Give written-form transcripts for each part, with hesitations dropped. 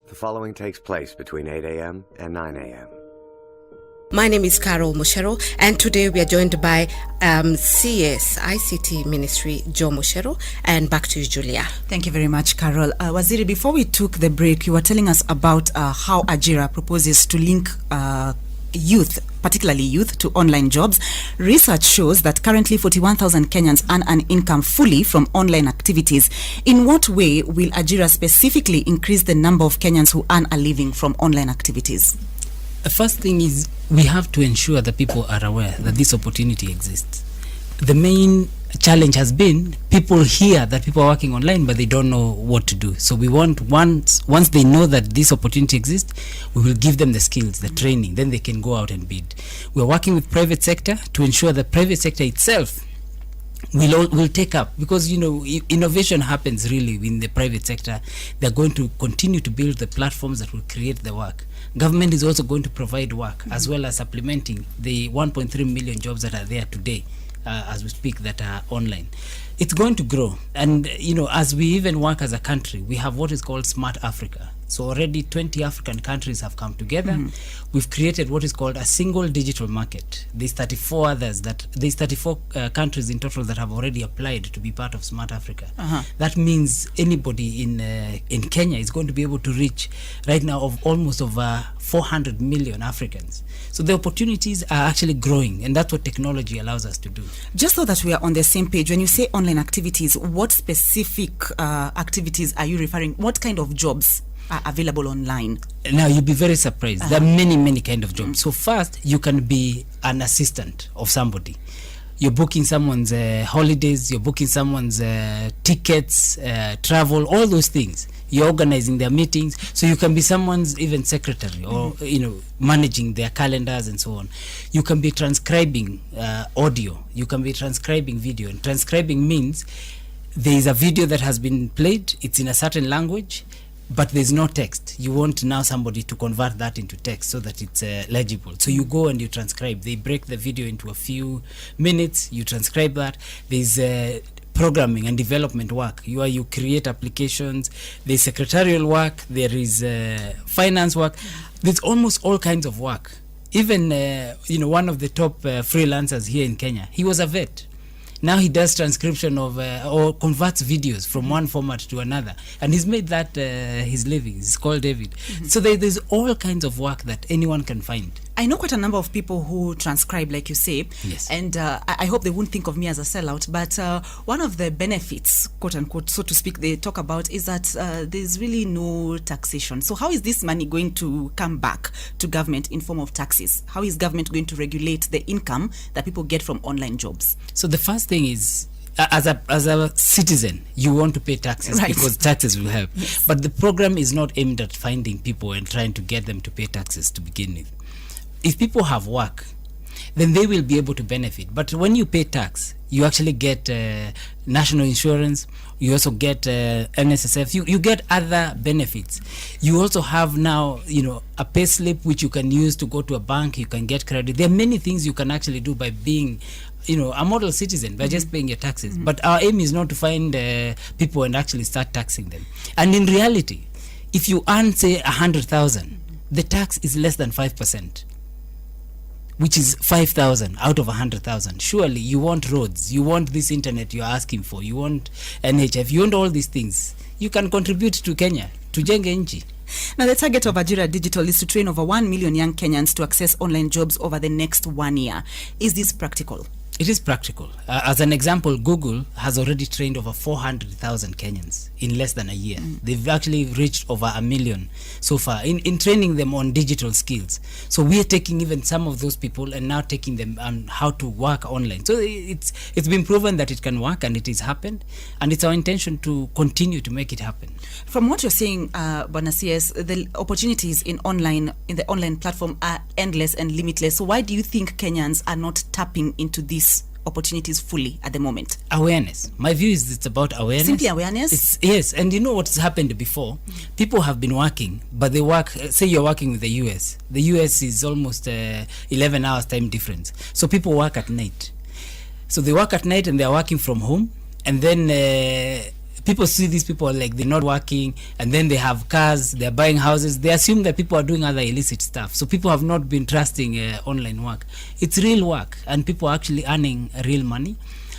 The following takes place between 8 a.m. and 9 a.m. My name is Joe Mucheru, and today we are joined by CS ICT Ministry, Joe Mucheru, and back to you, Julia. Thank you very much, Carol. Waziri, before we took the break, you were telling us about how Ajira proposes to link youth, particularly youth, to online jobs. Research shows that currently 41,000 Kenyans earn an income fully from online activities. In what way will Ajira specifically increase the number of Kenyans who earn a living from online activities? The first thing is we have to ensure that people are aware that this opportunity exists. The main challenge has been people hear that people are working online, but they don't know what to do. So we want once they know that this opportunity exists, we will give them the skills, the training, then they can go out and bid. We're working with private sector to ensure the private sector itself will take up, because innovation happens really in the private sector. They're going to continue to build the platforms that will create the work. Government is also going to provide work, as well as supplementing the 1.3 million jobs that are there today as we speak that are online. It's going to grow, and as we even work as a country, we have what is called Smart Africa. So already 20 African countries have come together. We've created what is called a single digital market. There's 34 countries in total that have already applied to be part of Smart Africa. That means anybody in Kenya is going to be able to reach right now of almost over 400 million Africans. So the opportunities are actually growing, and that's what technology allows us to do. Just so that we are on the same page, when you say online activities, what specific activities are you referring? What kind of jobs are available online? Now, you'll be very surprised. There are many kind of jobs. So first, you can be an assistant of somebody. You're booking someone's holidays, you're booking someone's tickets, travel, all those things. You're organizing their meetings. So you can be someone's even secretary, or managing their calendars and so on. You can be transcribing audio. You can be transcribing video. And transcribing means there is a video that has been played. It's in a certain language, but there's no text. You want now somebody to convert that into text so that it's legible. So you go and you transcribe. They break the video into a few minutes. You transcribe that. There's programming and development work. You create applications. There's secretarial work. There is finance work. There's almost all kinds of work. Even one of the top freelancers here in Kenya, he was a vet. Now he does transcription of or converts videos from one format to another, and he's made that his living. It's called David. So there's all kinds of work that anyone can find. I know quite a number of people who transcribe, like you say, yes. And I hope they won't think of me as a sellout, but one of the benefits, quote unquote, so to speak, they talk about is that there's really no taxation. So how is this money going to come back to government in form of taxes? How is government going to regulate the income that people get from online jobs? So the first thing is, as a citizen, you want to pay taxes, right, because taxes will help. Yes. But the program is not aimed at finding people and trying to get them to pay taxes to begin with. If people have work, then they will be able to benefit. But when you pay tax, you actually get national insurance. You also get NSSF. You get other benefits. You also have now, a pay slip which you can use to go to a bank. You can get credit. There are many things you can actually do by being a model citizen, by just paying your taxes. But our aim is not to find people and actually start taxing them. And in reality, if you earn, say, 100,000, the tax is less than 5%. Which is 5,000 out of 100,000. Surely you want roads, you want this internet you're asking for, you want NHF, you want all these things. You can contribute to Kenya, to Jenge Nchi. Now, the target of Ajira Digital is to train over 1 million young Kenyans to access online jobs over the next 1 year. Is this practical? It is practical. As an example, Google has already trained over 400,000 Kenyans in less than a year. They've actually reached over 1 million so far in training them on digital skills. So we are taking even some of those people and now taking them on how to work online. So it's been proven that it can work, and it has happened, and it's our intention to continue to make it happen. From what you're saying, Bwana CS, the opportunities in the online platform are endless and limitless. So why do you think Kenyans are not tapping into these opportunities fully at the moment? Awareness. My view is it's about awareness. Simply awareness? Yes, and you know what's happened before? People have been working, but they work, say you're working with the US. The US is almost 11 hours time difference. So people work at night. So they work at night and they're working from home, and then people see these people like they're not working, and then they have cars, they're buying houses. They assume that people are doing other illicit stuff. So people have not been trusting online work. It's real work, and people are actually earning real money.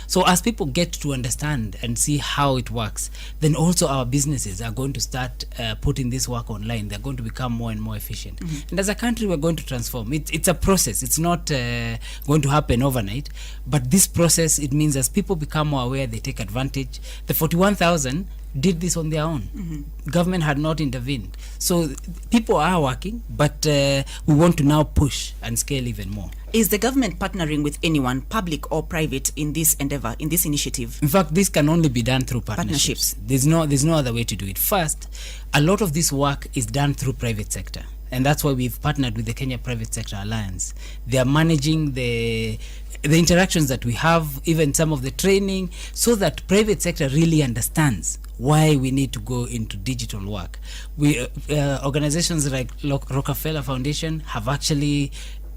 So as people get to understand and see how it works, then also our businesses are going to start putting this work online. They're going to become more and more efficient. And as a country, we're going to transform. It's a process. It's not going to happen overnight. But this process, it means as people become more aware, they take advantage. The 41,000 did this on their own. Government had not intervened. So people are working, but we want to now push and scale even more. Is the government partnering with anyone, public or private, in this endeavor, in this initiative? In fact, this can only be done through partnerships. There's no other way to do it. First, a lot of this work is done through private sector. And that's why we've partnered with the Kenya Private Sector Alliance. They are managing the interactions that we have, even some of the training, so that private sector really understands why we need to go into digital work. We organizations like Rockefeller Foundation have actually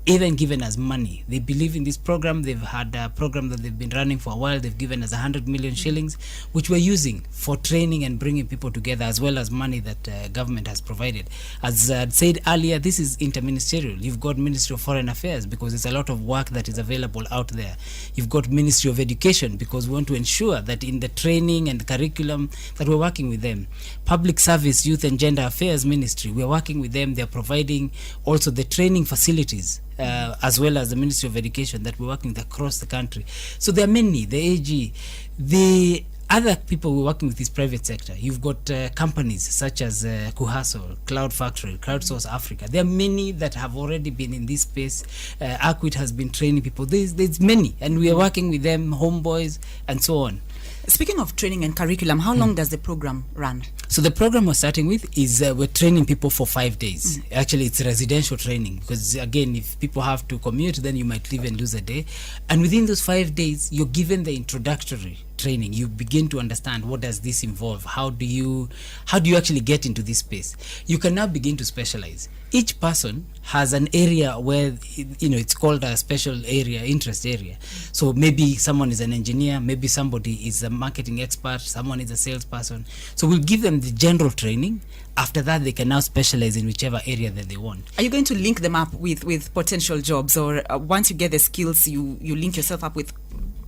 even given us money. They believe in this program. They've had a program that they've been running for a while. They've given us 100 million shillings, which we're using for training and bringing people together, as well as money that government has provided. As I said earlier, this is interministerial. You've got Ministry of Foreign Affairs, because there's a lot of work that is available out there. You've got Ministry of Education, because we want to ensure that in the training and the curriculum that we're working with them. Public Service, Youth and Gender Affairs Ministry, we're working with them. They're providing also the training facilities, as well as the Ministry of Education that we're working with across the country. So there are many, the AG, the other people we're working with is private sector. You've got companies such as Kuhasol, Cloud Factory, Crowdsource Africa. There are many that have already been in this space. Acquit has been training people. There's many, and we are working with them, Homeboys, and so on. Speaking of training and curriculum, how long does the program run? So the program we're starting with is we're training people for 5 days. Actually, it's residential training, because again, if people have to commute, then you might even lose a day. And within those 5 days, you're given the introductory training. You begin to understand, what does this involve? How do you actually get into this space? You can now begin to specialize. Each person has an area where, it's called a special area, interest area. So maybe someone is an engineer, maybe somebody is a marketing expert, someone is a salesperson. So we'll give them the general training. After that, they can now specialize in whichever area that they want. Are you going to link them up with potential jobs, or once you get the skills, you link yourself up with?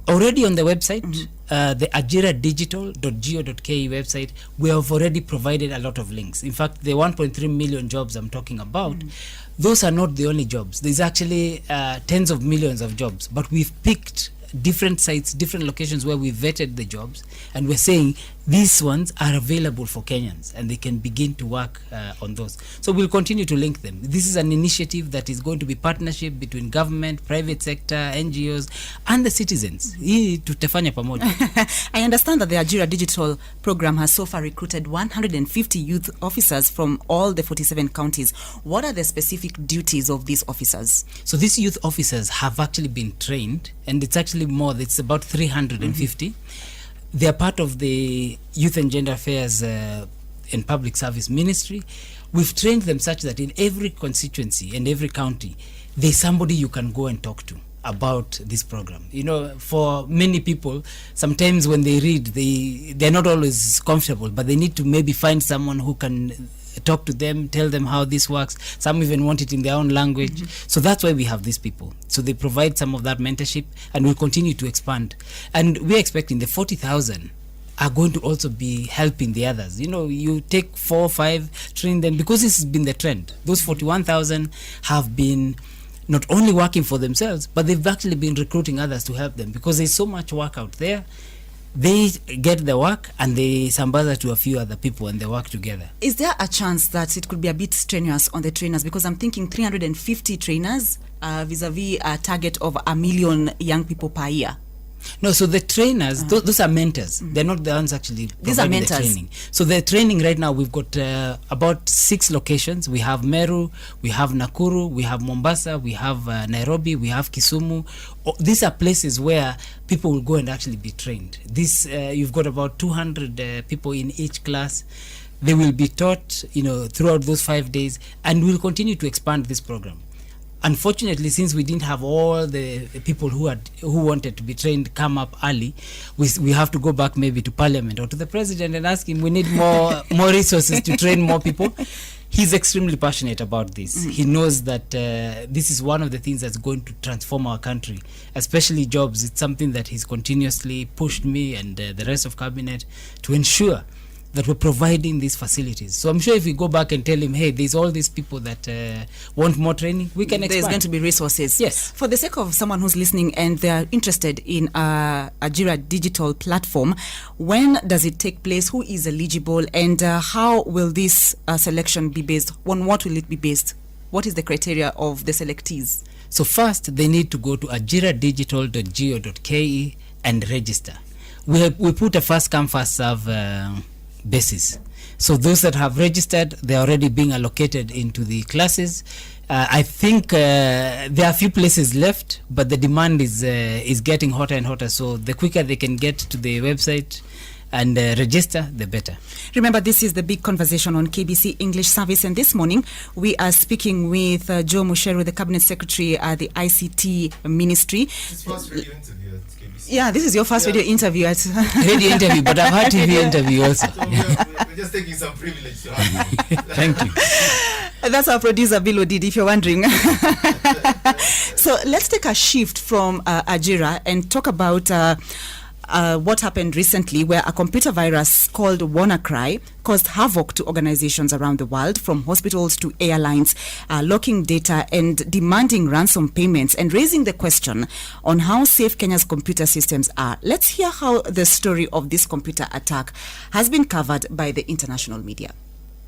Already on the website, the ajiradigital.go.ke website, we have already provided a lot of links. In fact, the 1.3 million jobs I'm talking about, those are not the only jobs. There's actually tens of millions of jobs, but we've picked different sites, different locations where we vetted the jobs, and we're saying these ones are available for Kenyans, and they can begin to work on those. So we'll continue to link them. This is an initiative that is going to be partnership between government, private sector, NGOs, and the citizens. Tutafanya pamoja. I understand that the Ajira Digital program has so far recruited 150 youth officers from all the 47 counties. What are the specific duties of these officers? So these youth officers have actually been trained, and it's actually more, it's about 350. They are part of the Youth and Gender Affairs and Public Service Ministry. We've trained them such that in every constituency and every county, there's somebody you can go and talk to about this program. For many people, sometimes when they read, they're not always comfortable, but they need to maybe find someone who can talk to them, tell them how this works. Some even want it in their own language. So that's why we have these people. So they provide some of that mentorship, and we'll continue to expand. And we're expecting the 40,000 are going to also be helping the others. You take 4 or 5, train them, because this has been the trend. Those 41,000 have been not only working for themselves, but they've actually been recruiting others to help them, because there's so much work out there. They get the work and they sambaza to a few other people, and they work together. Is there a chance that it could be a bit strenuous on the trainers? Because I'm thinking 350 trainers vis-a-vis a target of 1 million young people per year. No, so the trainers, those are mentors. They're not the ones actually These are providing mentors. the training. So the training right now, we've got about 6 locations. We have Meru, we have Nakuru, we have Mombasa, we have Nairobi, we have Kisumu. These are places where people will go and actually be trained. You've got about 200 people in each class. They will be taught, throughout those 5 days, and we'll continue to expand this program. unfortunately, since we didn't have all the people who wanted to be trained come up early, we have to go back maybe to Parliament or to the President and ask him, we need more resources to train more people. He's extremely passionate about this. He knows that this is one of the things that's going to transform our country, especially jobs. It's something that he's continuously pushed me and the rest of cabinet to ensure that we're providing these facilities. So I'm sure if we go back and tell him, hey, there's all these people that want more training, we can expand. There's going to be resources. Yes. For the sake of someone who's listening and they're interested in Ajira digital platform, when does it take place? Who is eligible? And how will this selection be based? On what will it be based? What is the criteria of the selectees? So first, they need to go to ajiradigital.go.ke and register. We put a first come, first serve basis. So those that have registered, they're already being allocated into the classes. I think there are a few places left, but the demand is getting hotter and hotter. So the quicker they can get to the website and register, the better. Remember, this is the big conversation on KBC English Service, and this morning we are speaking with Joe Mucheru, the Cabinet Secretary at the ICT Ministry. This first radio interview at KBC. Yeah, this is your first radio interview at Radio interview, but I've had TV interview also. So we're just taking some privilege to have you. Thank you. That's our producer, Bill Odidi, if you're wondering. So let's take a shift from Ajira and talk about what happened recently, where a computer virus called WannaCry caused havoc to organizations around the world, from hospitals to airlines, locking data and demanding ransom payments, and raising the question on how safe Kenya's computer systems are. Let's hear how the story of this computer attack has been covered by the international media.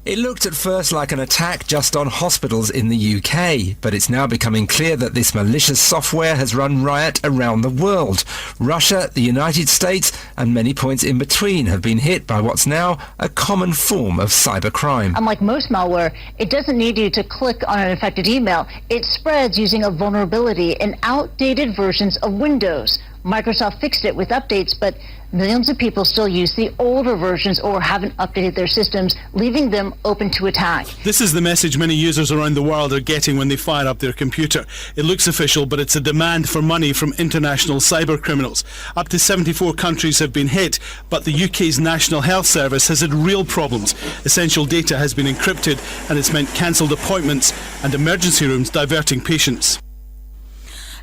It looked at first like an attack just on hospitals in the UK, but it's now becoming clear that this malicious software has run riot around the world. Russia, the United States, and many points in between have been hit by what's now a common form of cybercrime. Unlike most malware, it doesn't need you to click on an infected email. It spreads using a vulnerability in outdated versions of Windows. Microsoft fixed it with updates, but millions of people still use the older versions or haven't updated their systems, leaving them open to attack. This is the message many users around the world are getting when they fire up their computer. It looks official, but it's a demand for money from international cyber criminals. Up to 74 countries have been hit, but the UK's National Health Service has had real problems. Essential data has been encrypted, and it's meant cancelled appointments and emergency rooms diverting patients.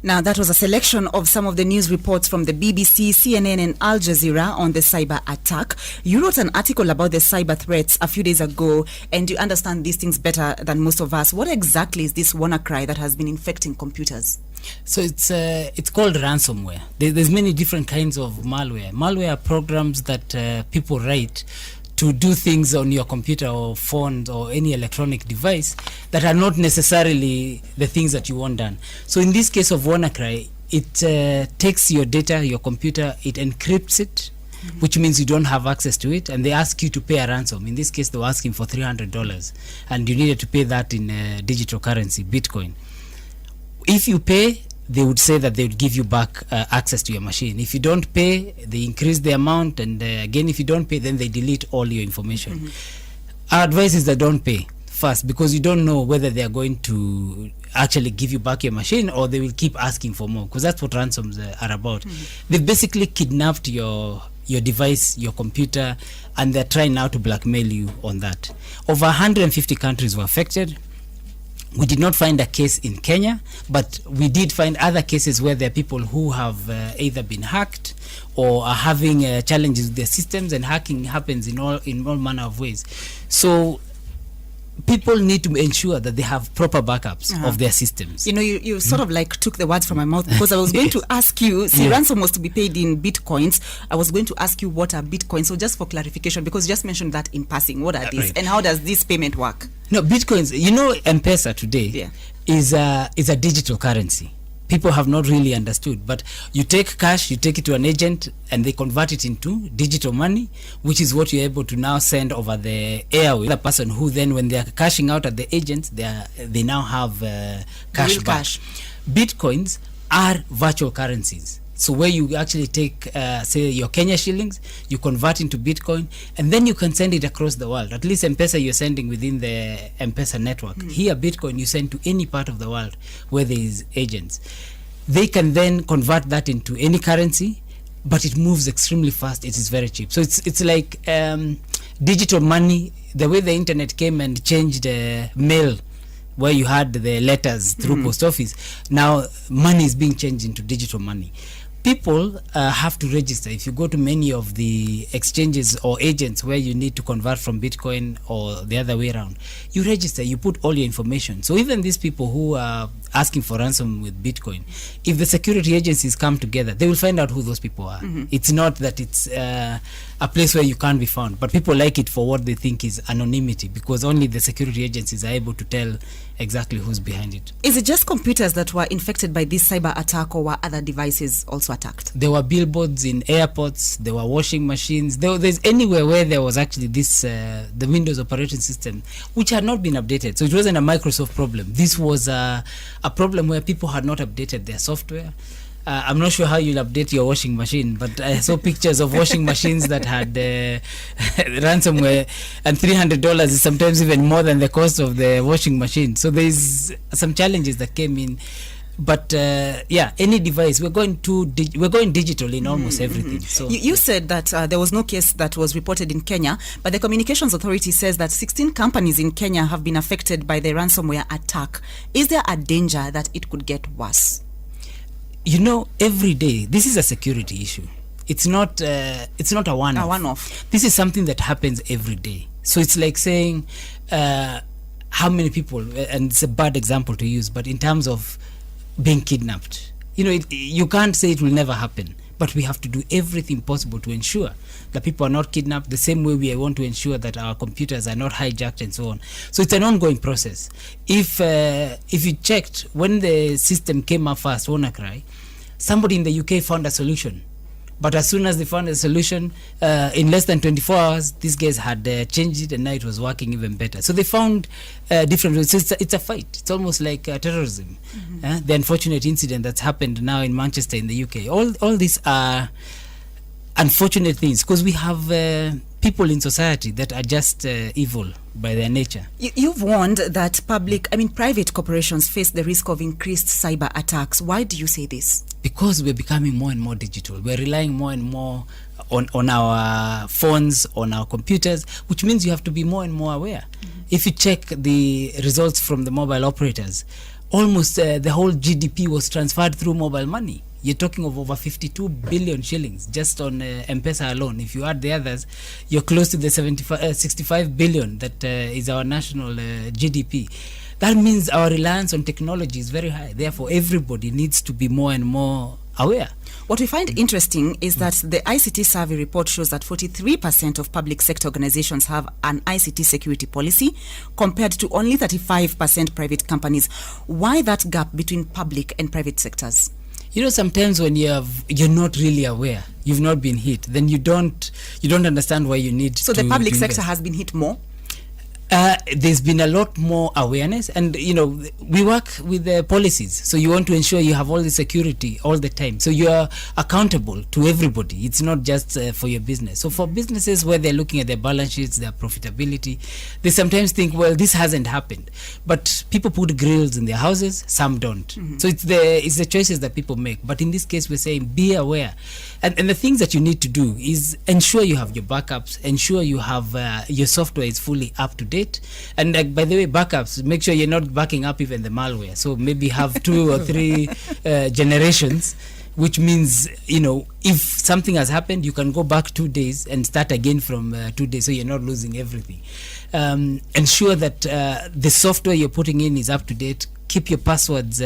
Now, that was a selection of some of the news reports from the BBC, CNN and Al Jazeera on the cyber attack. You wrote an article about the cyber threats a few days ago, and you understand these things better than most of us. What exactly is this WannaCry that has been infecting computers? So it's called ransomware. There's many different kinds of malware. Malware are programs that people write to do things on your computer or phone or any electronic device that are not necessarily the things that you want done. So in this case of WannaCry, it takes your data, your computer, it encrypts it, which means you don't have access to it, and they ask you to pay a ransom. In this case, they were asking for $300, and you needed to pay that in digital currency, Bitcoin. If you pay, they would say that they would give you back access to your machine. If you don't pay, they increase the amount, and again, if you don't pay, then they delete all your information. Our advice is that don't pay first, because you don't know whether they are going to actually give you back your machine or they will keep asking for more, because that's what ransoms are about. They've basically kidnapped your device, your computer, and they're trying now to blackmail you on that. Over 150 countries were affected. We did not find a case in Kenya, but we did find other cases where there are people who have either been hacked or are having challenges with their systems, and hacking happens in all manner of ways. So people need to ensure that they have proper backups of their systems. You know, you sort of like took the words from my mouth, because I was going to ask you, ransom was to be paid in Bitcoins. I was going to ask you what are Bitcoins. So just for clarification, because you just mentioned that in passing, what are these? Right. And how does this payment work? No, Bitcoins, you know, M-Pesa today is a digital currency. People have not really understood, but you take cash, you take it to an agent, and they convert it into digital money, which is what you're able to now send over the airway. The person who then, when they are cashing out at the agents, they now have cash back. Bitcoins are virtual currencies. So where you actually take, say, your Kenya shillings, you convert into Bitcoin, and then you can send it across the world. At least M-Pesa you're sending within the M-Pesa network. Here, Bitcoin you send to any part of the world where there is agents. They can then convert that into any currency, but it moves extremely fast. It is very cheap. So it's like digital money. The way the internet came and changed mail, where you had the letters through post office, now money is being changed into digital money. People have to register. If you go to many of the exchanges or agents where you need to convert from Bitcoin or the other way around, you register, you put all your information. So even these people who are asking for ransom with Bitcoin, if the security agencies come together, they will find out who those people are. It's not that it's a place where you can't be found, but people like it for what they think is anonymity, because only the security agencies are able to tell exactly who's behind it. Is it just computers that were infected by this cyber attack, or were other devices also attacked? There were billboards in airports, there were washing machines, there's anywhere where there was actually this, the Windows operating system, which had not been updated. So it wasn't a Microsoft problem. This was a problem where people had not updated their software. I'm not sure how you'll update your washing machine, but I saw pictures of washing machines that had ransomware, and $300 is sometimes even more than the cost of the washing machine. So there's some challenges that came in. But yeah, any device, we're going digital in almost everything. So you said that there was no case that was reported in Kenya, but the Communications Authority says that 16 companies in Kenya have been affected by the ransomware attack. Is there a danger that it could get worse? You know, every day, this is a security issue. It's not a one-off. A one-off. This is something that happens every day. So it's like saying how many people, and it's a bad example to use, but in terms of being kidnapped, you know, you can't say it will never happen, but we have to do everything possible to ensure that people are not kidnapped, the same way we want to ensure that our computers are not hijacked and so on. So it's an ongoing process. If you checked, when the system came up first, WannaCry, somebody in the UK found a solution. But as soon as they found a solution, in less than 24 hours, these guys had changed it, and now it was working even better. So they found different ways. So it's a fight. It's almost like terrorism. The unfortunate incident that's happened now in Manchester in the UK. All these are unfortunate things, because we have people in society that are just evil by their nature. You've warned that private corporations face the risk of increased cyber attacks. Why do you say this? Because we're becoming more and more digital. We're relying more and more on our phones, on our computers, which means you have to be more and more aware. If you check the results from the mobile operators, almost the whole GDP was transferred through mobile money. You're talking of over 52 billion shillings just on M-Pesa alone. If you add the others, you're close to the 65 billion that is our national GDP. That means our reliance on technology is very high. Therefore, everybody needs to be more and more aware. What we find interesting is that the ICT survey report shows that 43% of public sector organizations have an ICT security policy, compared to only 35% private companies. Why that gap between public and private sectors? You know, sometimes when you're not really aware, you've not been hit, then you don't understand why you need to. So the public sector has been hit more? There's been a lot more awareness, and you know, we work with the policies, so you want to ensure you have all the security all the time, so you are accountable to everybody. It's not just for your business. So for businesses where they're looking at their balance sheets, their profitability, they sometimes think, well, this hasn't happened, but people put grills in their houses, some don't. So it's the choices that people make. But in this case, we're saying be aware, and the things that you need to do is ensure you have your backups, ensure you have your software is fully up to date. And by the way, backups, make sure you're not backing up even the malware. So maybe have 2 or 3 generations, which means, you know, if something has happened, you can go back 2 days and start again from 2 days, so you're not losing everything. Ensure that the software you're putting in is up to date. Keep your passwords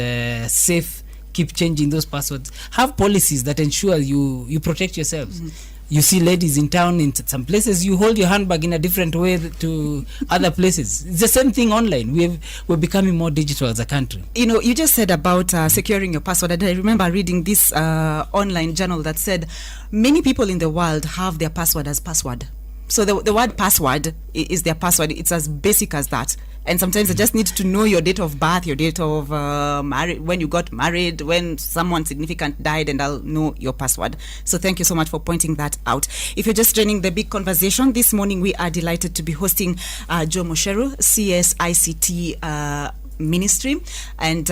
safe. Keep changing those passwords. Have policies that ensure you protect yourselves. You see ladies in town, in some places, you hold your handbag in a different way to other places. It's the same thing online. We're becoming more digital as a country. You know, you just said about securing your password. And I remember reading this online journal that said many people in the world have their password as password. So the word password is their password. It's as basic as that. And sometimes they just need to know your date of birth, your date of when you got married, when someone significant died, and I'll know your password. So thank you so much for pointing that out. If you're just joining the big conversation, this morning we are delighted to be hosting Joe Mucheru, CS ICT Ministry. And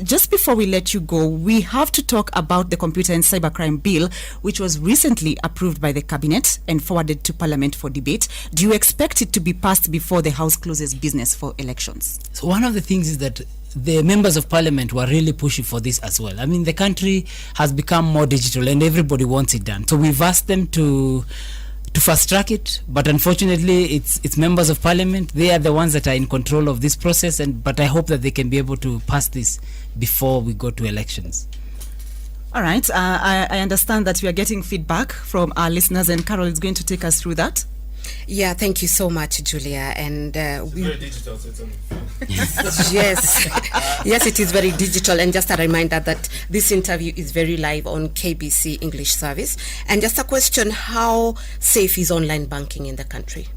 just before we let you go, we have to talk about the Computer and Cybercrime Bill, which was recently approved by the Cabinet and forwarded to Parliament for debate. Do you expect it to be passed before the House closes business for elections? So one of the things is that the members of Parliament were really pushing for this as well. I mean, the country has become more digital and everybody wants it done. So we've asked them to fast track it, but unfortunately it's members of Parliament. They are the ones that are in control of this process, but I hope that they can be able to pass this before we go to elections. All right, I understand that we are getting feedback from our listeners, and Carol is going to take us through that. Yeah, thank you so much, Julia. And we Very digital, so it's on yes, it is very digital. And just a reminder that this interview is very live on KBC English Service. And just a question: how safe is online banking in the country?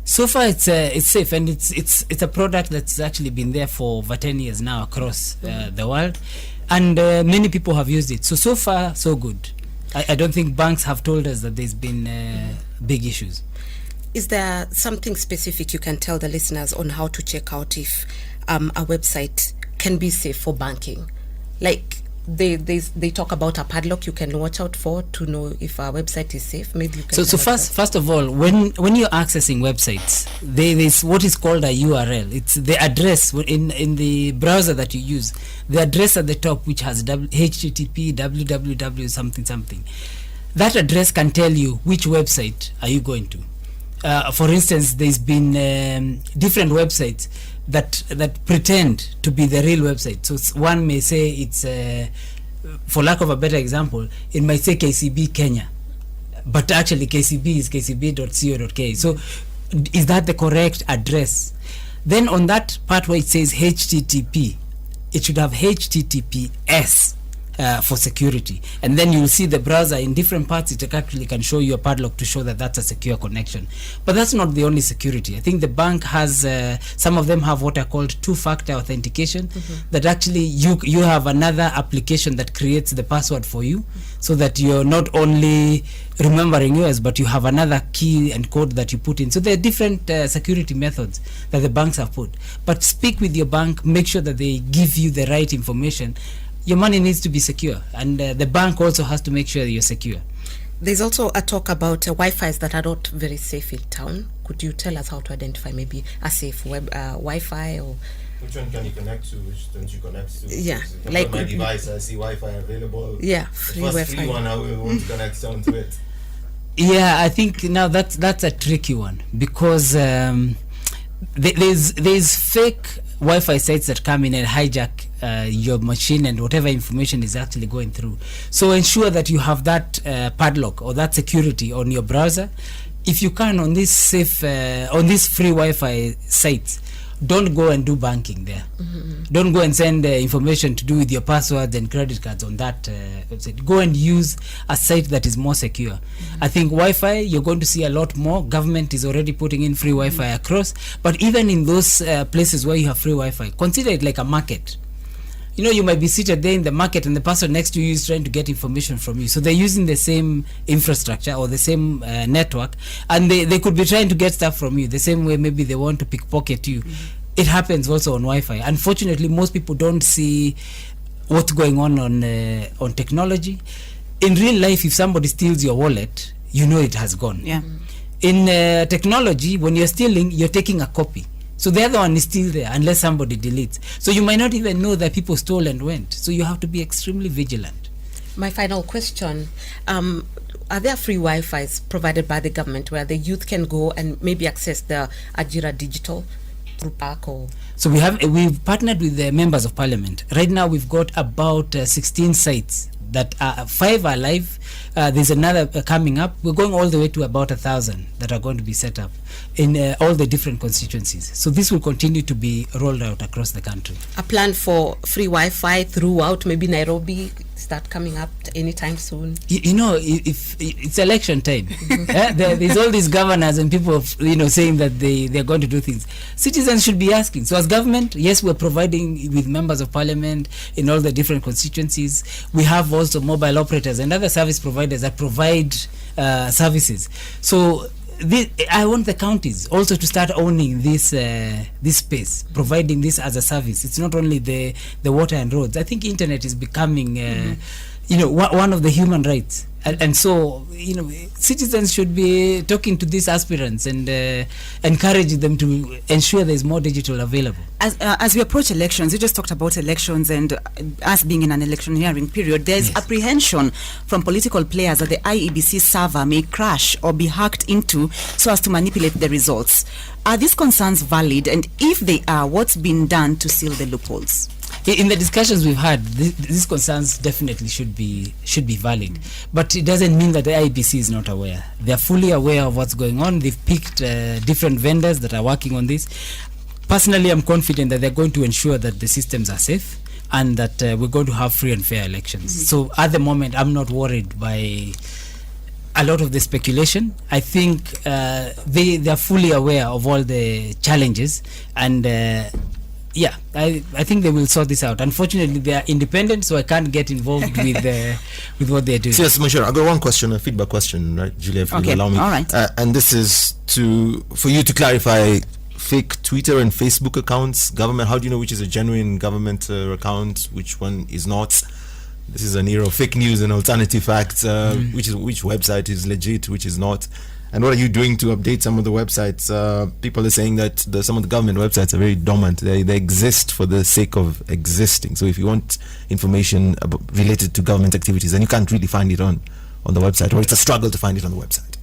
So far, it's safe, and it's a product that's actually been there for over 10 years now across the world, and many people have used it. So far, so good. I don't think banks have told us that there's been big issues. Is there something specific you can tell the listeners on how to check out if a website can be safe for banking? Like they talk about a padlock you can watch out for to know if a website is safe. Maybe you can. So first of all, when you're accessing websites, there's what is called a URL. It's the address in the browser that you use. The address at the top, which has HTTP www something. That address can tell you which website are you going to. For instance, there's been different websites that pretend to be the real website. So one may say it's, for lack of a better example, it might say KCB Kenya, but actually KCB is kcb.co.ke. So is that the correct address? Then on that part where it says HTTP, it should have HTTPS. For security, and then you'll see the browser in different parts. It actually can show you a padlock to show that that's a secure connection. But that's not the only security. I think the bank has some of them have what are called two-factor authentication. That actually you have another application that creates the password for you, so that you're not only remembering yours, but you have another key and code that you put in. So there are different security methods that the banks have put. But speak with your bank, make sure that they give you the right information. Your money needs to be secure, and the bank also has to make sure that you're secure. There's also a talk about Wi-Fis that are not very safe in town. Could you tell us how to identify maybe a safe web Wi-Fi, or which one can you connect to? Which don't you connect to? Yeah, like my device, I see Wi-Fi available. Yeah, free the first Wi-Fi. free one, I will want to connect down to it. Yeah, I think now that's a tricky one, because there's fake Wi-Fi sites that come in and hijack your machine and whatever information is actually going through. So ensure that you have that padlock or that security on your browser. If you can, on this safe, on these free Wi-Fi sites, don't go and do banking there. Don't go and send information to do with your passwords and credit cards on that website. Go and use a site that is more secure. I think Wi-Fi, you're going to see a lot more. Government is already putting in free Wi-Fi across. But even in those places where you have free Wi-Fi, consider it like a market. You know, you might be seated there in the market and the person next to you is trying to get information from you. So they're using the same infrastructure or the same network, and they could be trying to get stuff from you the same way maybe they want to pickpocket you. It happens also on Wi-Fi. Unfortunately, most people don't see what's going on technology. In real life, if somebody steals your wallet, you know it has gone. Yeah. In technology, when you're stealing, you're taking a copy. So the other one is still there unless somebody deletes. So you might not even know that people stole and went. So you have to be extremely vigilant. My final question, are there free Wi-Fis provided by the government where the youth can go and maybe access the Ajira digital through Park or? So we've partnered with the members of parliament. Right now we've got about 16 sites that 5 are live. There's another coming up. We're going all the way to about 1,000 that are going to be set up in all the different constituencies. So this will continue to be rolled out across the country. A plan for free Wi-Fi throughout maybe Nairobi Is that coming up anytime soon? You know, if it's election time, there's all these governors and people, saying that they're going to do things. Citizens should be asking. So as government, yes, we're providing with members of parliament in all the different constituencies. We have also mobile operators and other service providers that provide services. So I want the counties also to start owning this space, providing this as a service. It's not only the water and roads. I think internet is becoming, one of the human rights. And so, citizens should be talking to these aspirants and encourage them to ensure there is more digital available. As we approach elections, you just talked about elections and us being in an electioneering period. There is apprehension from political players that the IEBC server may crash or be hacked into so as to manipulate the results. Are these concerns valid? And if they are, what's been done to seal the loopholes? In the discussions we've had, these concerns definitely should be valid, but it doesn't mean that the IEBC is not aware. They are fully aware of what's going on. They've picked different vendors that are working on this. Personally, I'm confident that they're going to ensure that the systems are safe and that we're going to have free and fair elections. So at the moment, I'm not worried by a lot of the speculation. I think they are fully aware of all the challenges and I think they will sort this out. Unfortunately, they are independent, so I can't get involved with what they're doing. So yes, Mucheru, I've got one question, a feedback question, right, Julia, if you allow me. All right. And this is for you to clarify fake Twitter and Facebook accounts. Government, how do you know which is a genuine government account, which one is not? This is an era of fake news and alternative facts. Which website is legit, which is not? And what are you doing to update some of the websites? People are saying that some of the government websites are very dormant. They exist for the sake of existing. So if you want information related to government activities, then you can't really find it on the website, or it's a struggle to find it on the website.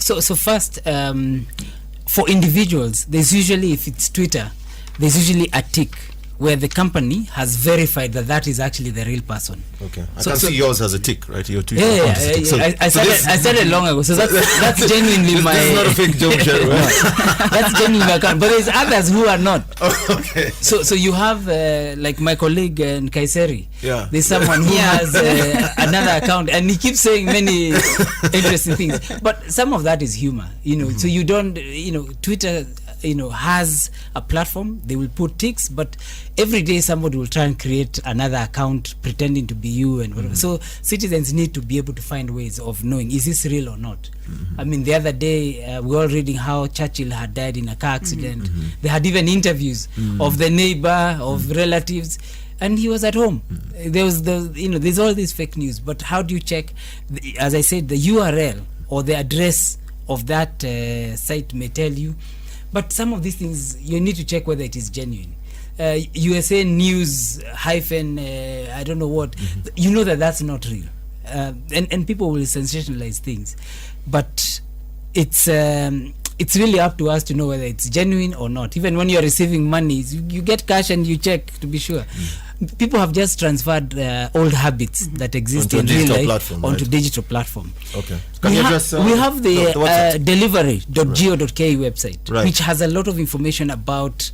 So first, for individuals, there's usually, if it's Twitter, there's usually a tick where the company has verified that is actually the real person. Okay. I can see yours has a tick, right? Your Twitter account has a tick. So, I said it long ago. So that's genuinely my... This is not a fake Joe Mucheru, right? That's genuinely my account. But there's others who are not. Okay. So you have, like my colleague in Kayseri. Yeah. There's someone who has another account and he keeps saying many interesting things. But some of that is humor, So you don't, Twitter... has a platform. They will put ticks, but every day somebody will try and create another account pretending to be you and whatever. So citizens need to be able to find ways of knowing, is this real or not? I mean, the other day we were all reading how Churchill had died in a car accident. They had even interviews of the neighbor, of relatives, and he was at home. There was there's all this fake news, but how do you check? As I said, the URL or the address of that site may tell you. But some of these things, you need to check whether it is genuine. USA News hyphen, I don't know what, you know that's not real. And people will sensationalize things. But it's really up to us to know whether it's genuine or not. Even when you're receiving money, you get cash and you check to be sure. People have just transferred old habits that exist in real life onto digital platform. Okay. We have the delivery.go.ke website, right, which has a lot of information about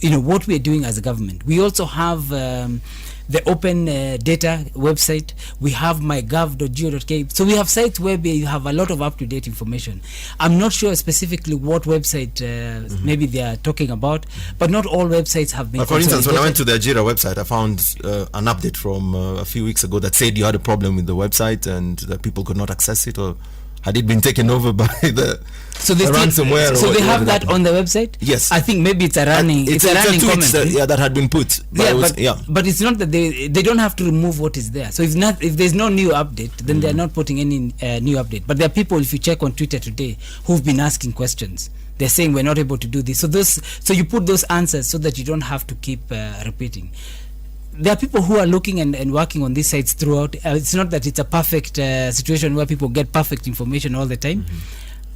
what we are doing as a government. We also have the open data website. We have mygov.go.ke. So we have sites where we have a lot of up-to-date information. I'm not sure specifically what website maybe they are talking about, but not all websites have been. For instance, when I went to the Ajira website, I found an update from a few weeks ago that said you had a problem with the website and that people could not access it, or had it been taken over by the ransomware? So they have that on the website? Yes. I think maybe it's a running comment. That had been put. But it's not that they don't have to remove what is there. So if there's no new update, then they're not putting any new update. But there are people, if you check on Twitter today, who've been asking questions. They're saying we're not able to do this. So you put those answers so that you don't have to keep repeating. There are people who are looking and working on these sites throughout. It's not that it's a perfect situation where people get perfect information all the time.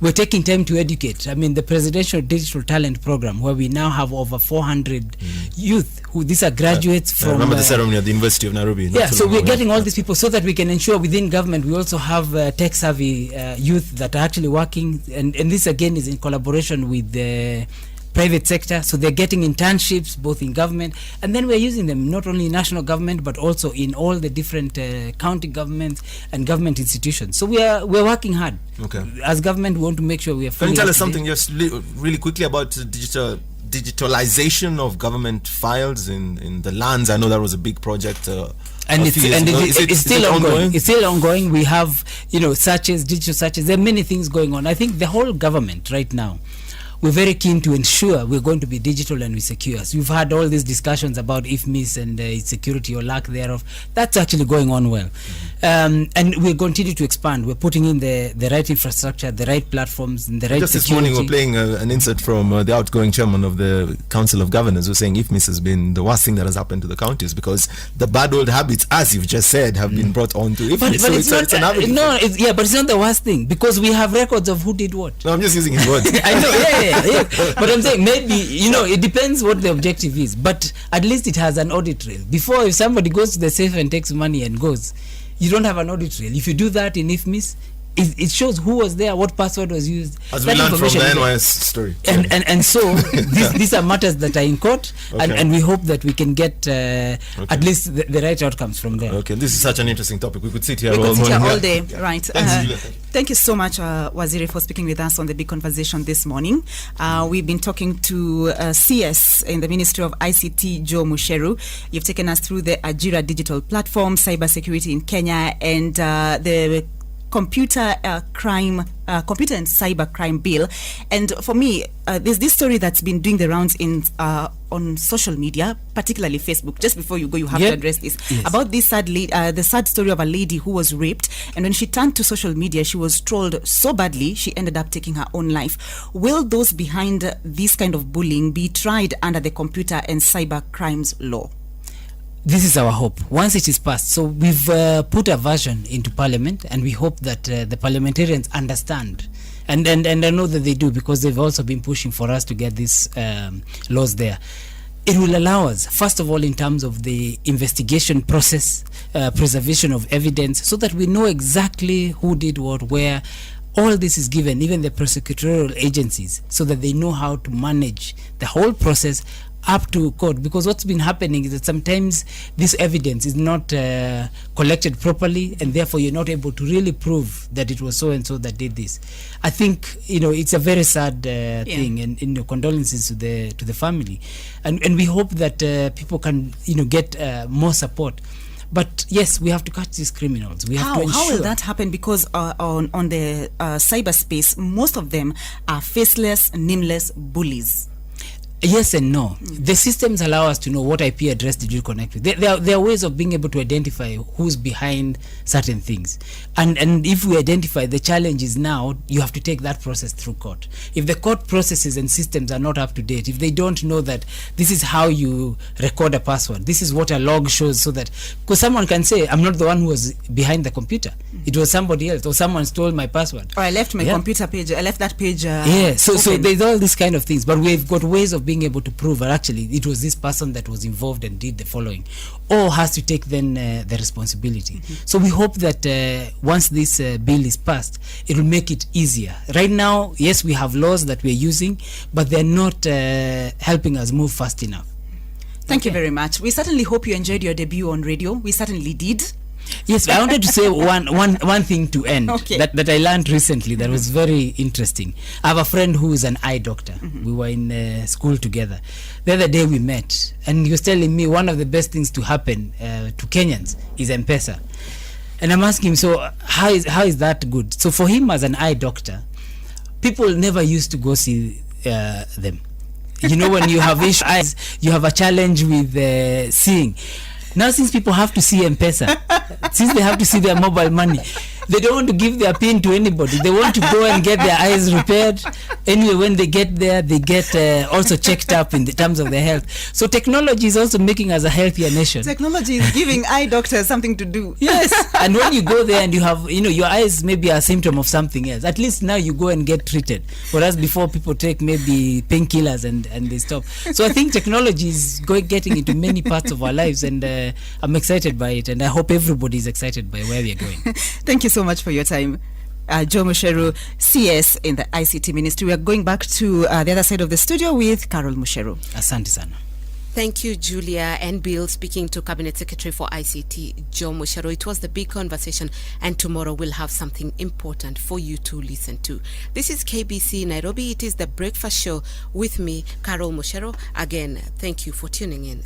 We're taking time to educate. I mean, the Presidential Digital Talent Program, where we now have over 400 youth these are graduates from... I remember the ceremony at the University of Nairobi. Yeah, so we're getting all these people so that we can ensure within government we also have tech-savvy youth that are actually working. And this, again, is in collaboration with the private sector, so they're getting internships both in government, and then we're using them not only in national government but also in all the different county governments and government institutions. So we're working hard. Okay. As government, we want to make sure we are Can you fully tell up us to something date. just really quickly about digitalization of government files in the lands? I know that was a big project. And it's still ongoing. It's still ongoing. We have, searches, digital searches. There are many things going on. I think the whole government right now, we're very keen to ensure we're going to be digital and we secure. So we've had all these discussions about IFMIS and its security or lack thereof. That's actually going on well. And we'll continue to expand. We're putting in the right infrastructure, the right platforms, and the right Just security. this morning we're playing an insert from the outgoing chairman of the Council of Governors who's saying IFMIS has been the worst thing that has happened to the counties because the bad old habits, as you've just said, have been brought on to IFMIS. But So it's not, an habit. but it's not the worst thing because we have records of who did what. No, I'm just using his words. I know, yeah. But I'm saying maybe, it depends what the objective is. But at least it has an audit trail. Before, if somebody goes to the safe and takes money and goes, you don't have an audit trail. If you do that in IFMIS, it shows who was there, what password was used. As we learned from the NYS story. And so these are matters that are in court, and we hope that we can get at least the right outcomes from there. Okay, this is such an interesting topic. We could sit here We all could sit morning. here all day, right? Thanks, Julia. Thank you so much, Waziri, for speaking with us on the big conversation this morning. We've been talking to CS in the Ministry of ICT, Joe Mucheru. You've taken us through the Ajira digital platform, cybersecurity in Kenya, and the computer and cyber crime bill. And for me, there's this story that's been doing the rounds on social media, particularly Facebook. Just before you go, you have to address this. Yes. About this the sad story of a lady who was raped, and when she turned to social media, she was trolled so badly, she ended up taking her own life. Will those behind this kind of bullying be tried under the Computer and Cyber Crimes Law? This is our hope once it is passed. So we've put a version into Parliament, and we hope that the parliamentarians understand, and I know that they do because they've also been pushing for us to get these laws there. It will allow us, first of all, in terms of the investigation process, preservation of evidence, so that we know exactly who did what, where. All this is given, even the prosecutorial agencies, so that they know how to manage the whole process up to court. Because what's been happening is that sometimes this evidence is not collected properly, and therefore you're not able to really prove that it was so and so that did this. I think it's a very sad thing, and condolences to the family, and we hope that people can get more support. But yes, we have to catch these criminals. We have to ensure. How will that happen? Because on the cyberspace, most of them are faceless, nameless bullies. Yes and no. The systems allow us to know what IP address did you connect with. There are ways of being able to identify who's behind certain things. And if we identify, the challenge is now you have to take that process through court. If the court processes and systems are not up to date, if they don't know that this is how you record a password, this is what a log shows, so that, because someone can say, I'm not the one who was behind the computer. It was somebody else, or someone stole my password. Or I left my computer page, I left that page so there's all these kind of things, but we've got ways of being able to prove that actually it was this person that was involved and did the following, or has to take then the responsibility. So we hope that once this bill is passed, it will make it easier. Right now, yes, we have laws that we're using, but they're not helping us move fast enough. Thank you very much. We certainly hope you enjoyed your debut on radio. We certainly did. Yes, I wanted to say one thing to end that I learned recently that was very interesting. I have a friend who is an eye doctor. We were in school together. The other day we met, and he was telling me one of the best things to happen to Kenyans is M-Pesa. And I'm asking him, so how is that good? So for him as an eye doctor, people never used to go see them. When you have eyes, you have a challenge with seeing. Now, since people have to see M-Pesa, since they have to see their mobile money, they don't want to give their PIN to anybody. They want to go and get their eyes repaired. Anyway, when they get there, they get also checked up in the terms of their health. So technology is also making us a healthier nation. Technology is giving eye doctors something to do. Yes, and when you go there and you have, your eyes maybe are a symptom of something else, at least now you go and get treated. Whereas before, people take maybe painkillers and they stop. So I think technology is getting into many parts of our lives, and I'm excited by it, and I hope everybody is excited by where we are going. Thank you so much for your time. Joe Mucheru, CS in the ICT Ministry. We are going back to the other side of the studio with Carol Mucheru. Asante sana. Thank you, Julia and Bill, speaking to Cabinet Secretary for ICT, Joe Mucheru. It was the big conversation, and tomorrow we'll have something important for you to listen to. This is KBC Nairobi. It is the Breakfast Show with me, Carol Mucheru. Again, thank you for tuning in.